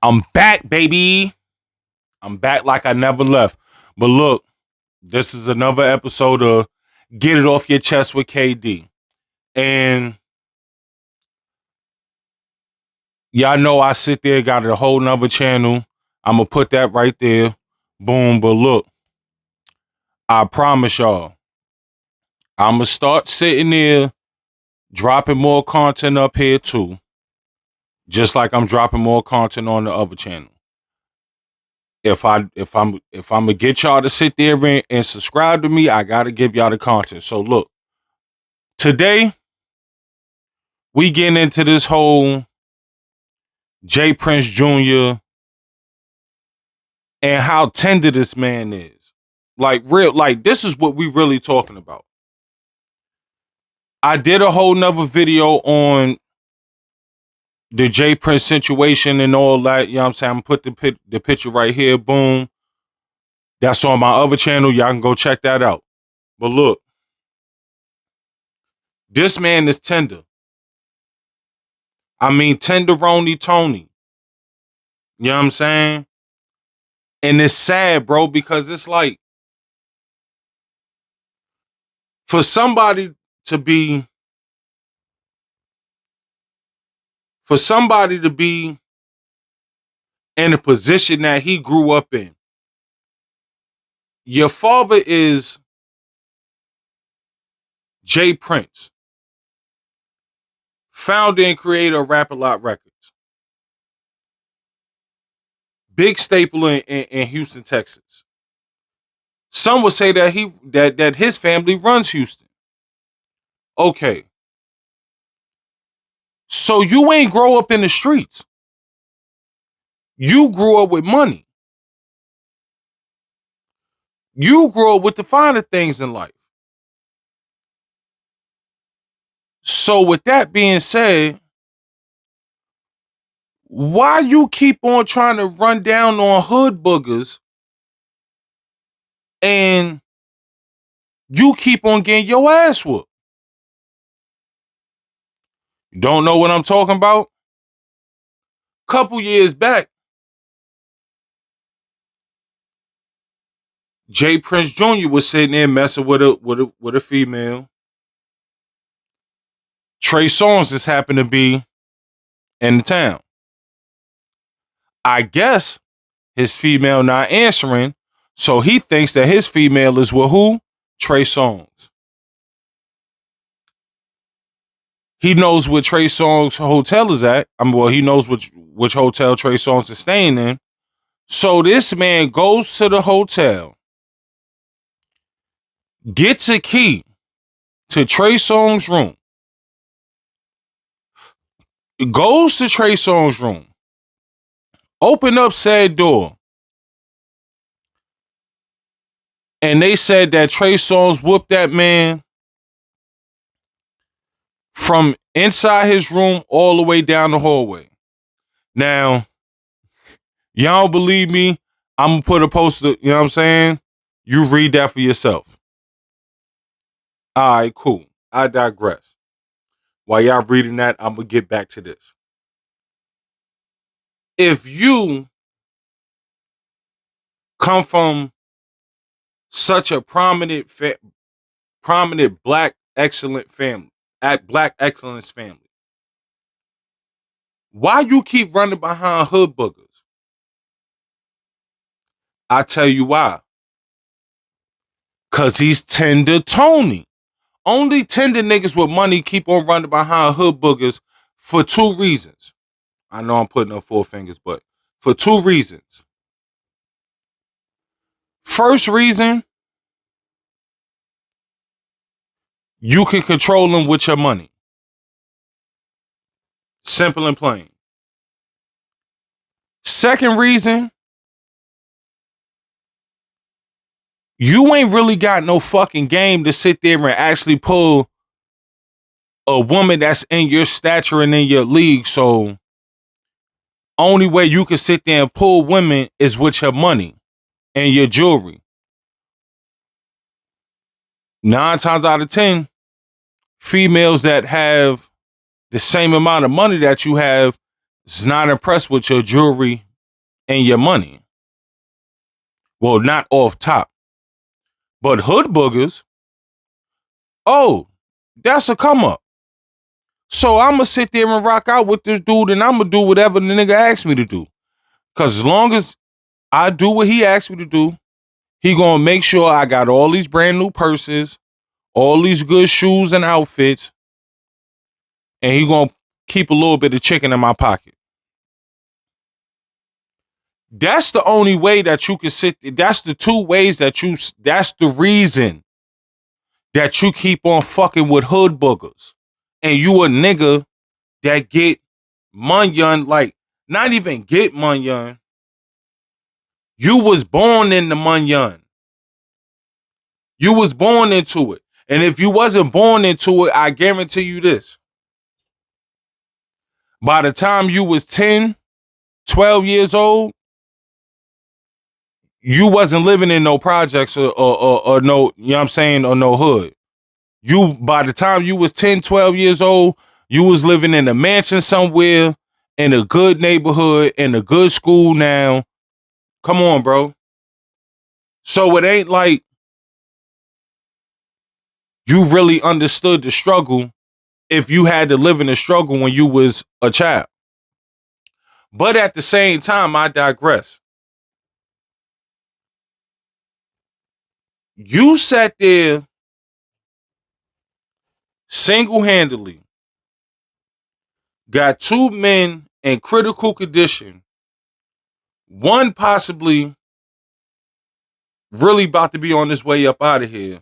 I'm back, baby. I'm back like I never left. But look, this is another episode of Get It Off Your Chest with KD. And y'all know I sit there, got a whole nother channel. I'm going to put that right there. Boom. But look, I promise y'all, I'm going to start sitting there, dropping more content up here too. Just like I'm dropping more content on the other channel. If I'm gonna get y'all to sit there and subscribe to me, I gotta give y'all the content. So look, today we getting into this whole J Prince Jr. and how tender this man is. Like this is what we really talking about. I did a whole nother video on the J Prince situation and all that. You know what I'm saying? I'm gonna put the picture right here. Boom. That's on my other channel. Y'all can go check that out. But look, this man is tender. I mean, tenderoni Tony. You know what I'm saying? And it's sad, bro, because it's like for somebody to be in a position that he grew up in. Your father is J Prince, founder and creator of Rap A Lot Records. Big staple in Houston, Texas. Some would say that his family runs Houston. Okay. So you ain't grow up in the streets. You grew up with money. You grew up with the finer things in life. So with that being said, why you keep on trying to run down on hood boogers and you keep on getting your ass whooped? You don't know what I'm talking about? Couple years back, J Prince Jr. was sitting there messing with a female. Trey Songz just happened to be in the town. I guess his female not answering, so he thinks that his female is with who? Trey Songz. He knows where Trey Songz' hotel is at. He knows which hotel Trey Songz is staying in. So this man goes to the hotel, gets a key to Trey Songz' room, goes to Trey Songz' room, open up said door, and they said that Trey Songz whooped that man from inside his room all the way down the hallway. Now, y'all believe me, I'm going to put a poster, you know what I'm saying? You read that for yourself. All right, cool. I digress. While y'all reading that, I'm going to get back to this. If you come from such a prominent black excellent family, black excellence family, why you keep running behind hood boogers? I tell you why. Cause he's tender Tony. Only tender niggas with money keep on running behind hood boogers for two reasons. I know I'm putting up four fingers, but for two reasons. First reason, you can control them with your money. Simple and plain. Second reason, you ain't really got no fucking game to sit there and actually pull a woman that's in your stature and in your league. So only way you can sit there and pull women is with your money and your jewelry. 9 times out of 10, females that have the same amount of money that you have is not impressed with your jewelry and your money. Well, not off top. But hood boogers, oh, that's a come up. So I'm going to sit there and rock out with this dude and I'm going to do whatever the nigga asks me to do. Because as long as I do what he asked me to do, he going to make sure I got all these brand new purses, all these good shoes and outfits, and he going to keep a little bit of chicken in my pocket. That's the only way that you can sit. That's the two ways that that's the reason that you keep on fucking with hood boogers. And you a nigga that get munyon, like, not even get munyon. You was born in the munyon. You was born into it. And if you wasn't born into it, I guarantee you this. By the time you was 10, 12 years old, you wasn't living in no projects or no, you know what I'm saying, or no hood. You, by the time you was 10, 12 years old, you was living in a mansion somewhere, in a good neighborhood, in a good school now. Come on, bro. So it ain't like you really understood the struggle if you had to live in the struggle when you was a child. But at the same time, I digress. You sat there single-handedly, got two men in critical condition, one possibly really about to be on his way up out of here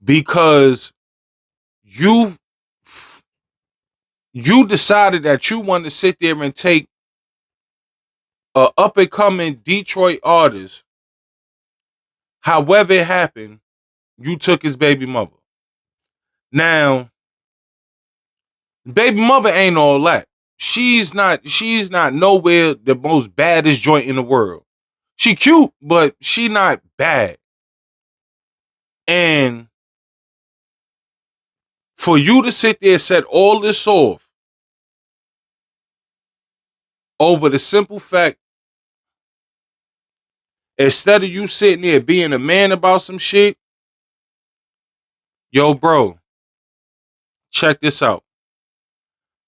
because you decided that you wanted to sit there and take a up-and-coming Detroit artist. However it happened, you took his baby mother. Now, baby mother ain't all that. She's not nowhere the most baddest joint in the world. She cute, but she not bad. And for you to sit there and set all this off over the simple fact, instead of you sitting there being a man about some shit, yo, bro, check this out.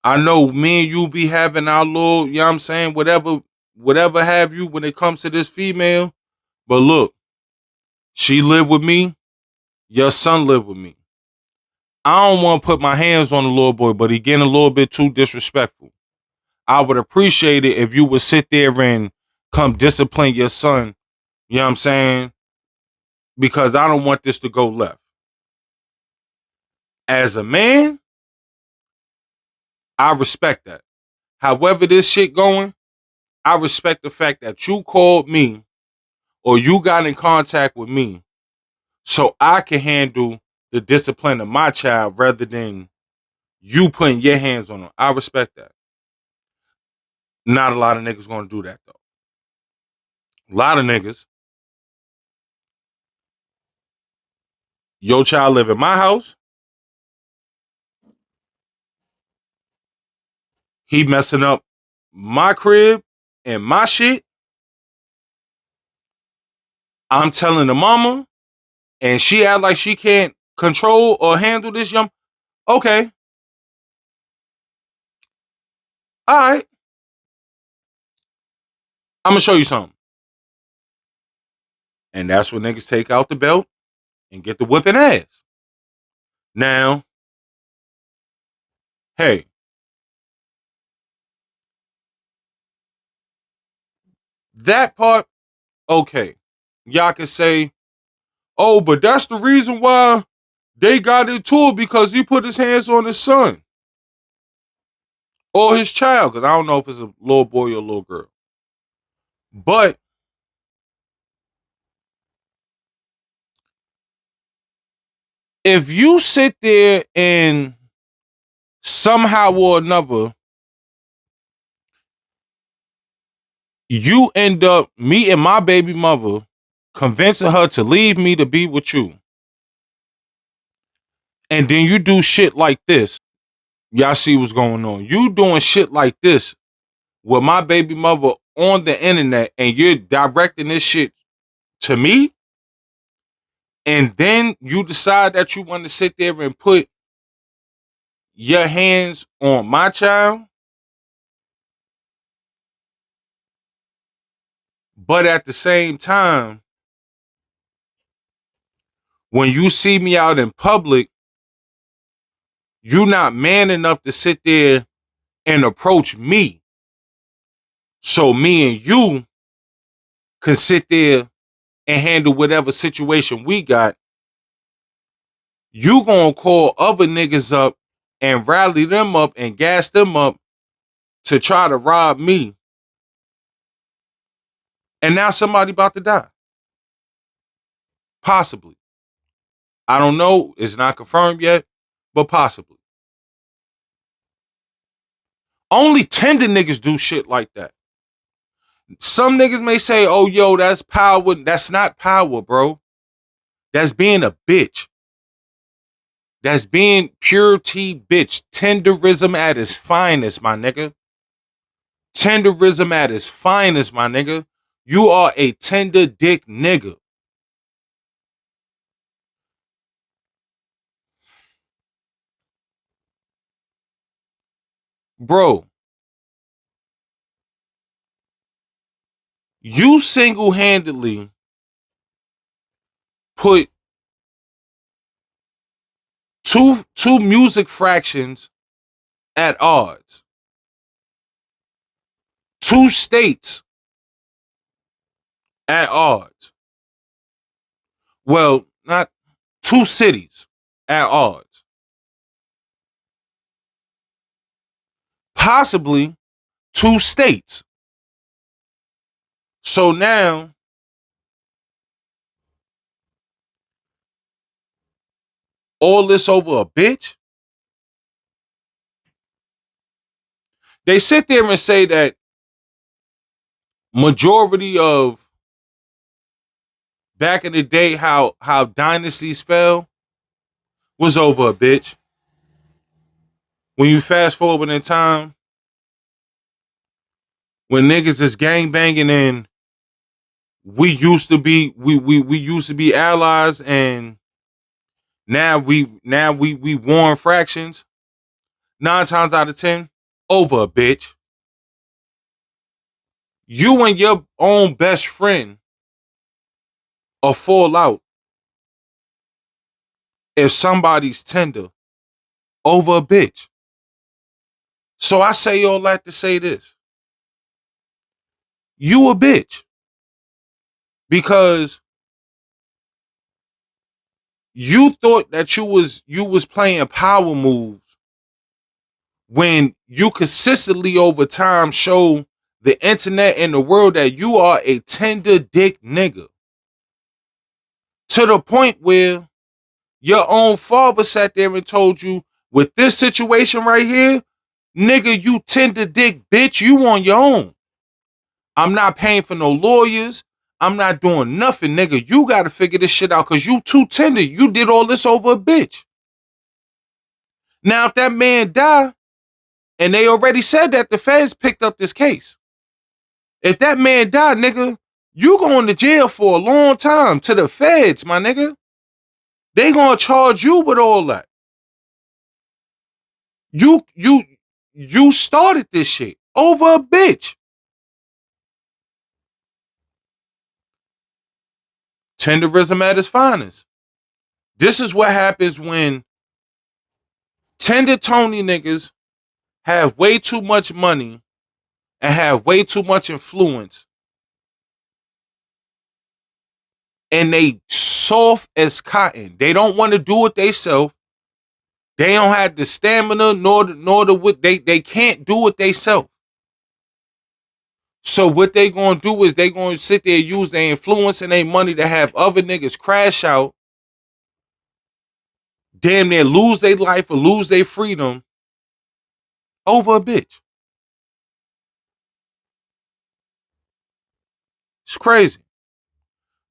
I know me and you be having our little, you know what I'm saying, whatever have you when it comes to this female. But look, she lived with me. Your son lived with me. I don't want to put my hands on the little boy, but he getting a little bit too disrespectful. I would appreciate it if you would sit there and come discipline your son. You know what I'm saying? Because I don't want this to go left. As a man, I respect that. However this shit going, I respect the fact that you called me or you got in contact with me so I can handle the discipline of my child rather than you putting your hands on him. I respect that. Not a lot of niggas gonna do that though. A lot of niggas, your child live in my house, he messing up my crib and my shit. I'm telling the mama, and she act like she can't control or handle this young. Okay. All right. I'm going to show you something. And that's when niggas take out the belt and get the whipping ass. Now, hey, that part, okay. Y'all can say, oh, but that's the reason why they got into it because he put his hands on his son. Or his child, because I don't know if it's a little boy or a little girl. But if you sit there and somehow or another, you end up meeting my baby mother, convincing her to leave me to be with you, and then you do shit like this, y'all see what's going on. You doing shit like this with my baby mother on the internet and you're directing this shit to me, and then you decide that you want to sit there and put your hands on my child, but at the same time, when you see me out in public, you're not man enough to sit there and approach me. So me and you can sit there and handle whatever situation we got. You gonna call other niggas up and rally them up and gas them up to try to rob me. And now somebody about to die. Possibly. I don't know. It's not confirmed yet, but possibly. Only Tinder niggas do shit like that. Some niggas may say, oh, yo, that's power. That's not power, bro. That's being a bitch. That's being pure T bitch. Tenderism at its finest, my nigga. Tenderism at its finest, my nigga. You are a tender dick nigga. Bro, you single-handedly put two music fractions at odds. Two states at odds. Well, not two cities at odds. Possibly two states. So now, all this over a bitch? They sit there and say that majority of back in the day how dynasties fell was over a bitch. When you fast forward in time, when niggas is gang banging and we used to be allies, and now we warring fractions. 9 times out of 10, over a bitch. You and your own best friend will fall out if somebody's tender over a bitch. So I say all that to say this. You a bitch. Because you thought that you was playing power moves when you consistently over time show the internet and the world that you are a tender dick nigga. To the point where your own father sat there and told you, with this situation right here, nigga, you tender dick bitch, you on your own. I'm not paying for no lawyers. I'm not doing nothing, nigga. You got to figure this shit out because you too tender. You did all this over a bitch. Now, if that man died, and they already said that the feds picked up this case. If that man died, nigga, you going to jail for a long time to the feds, my nigga. They gonna charge you with all that. You started this shit over a bitch. Tenderism at its finest. This is what happens when tender Tony niggas have way too much money and have way too much influence, and they soft as cotton. They don't want to do it themselves. They don't have the stamina nor the they can't do it themselves. So what they gonna do is they gonna sit there and use their influence and their money to have other niggas crash out, damn near lose their life or lose their freedom over a bitch. It's crazy.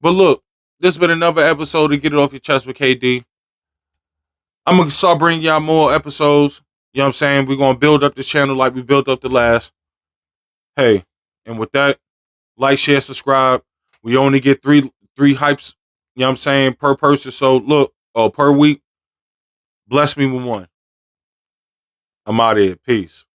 But look, this has been another episode to Get It Off Your Chest with KD. I'm going to start bringing y'all more episodes. You know what I'm saying? We're going to build up this channel like we built up the last. Hey, and with that, like, share, subscribe. We only get three hypes, you know what I'm saying, per person. So look, per week, bless me with one. I'm out of here. Peace.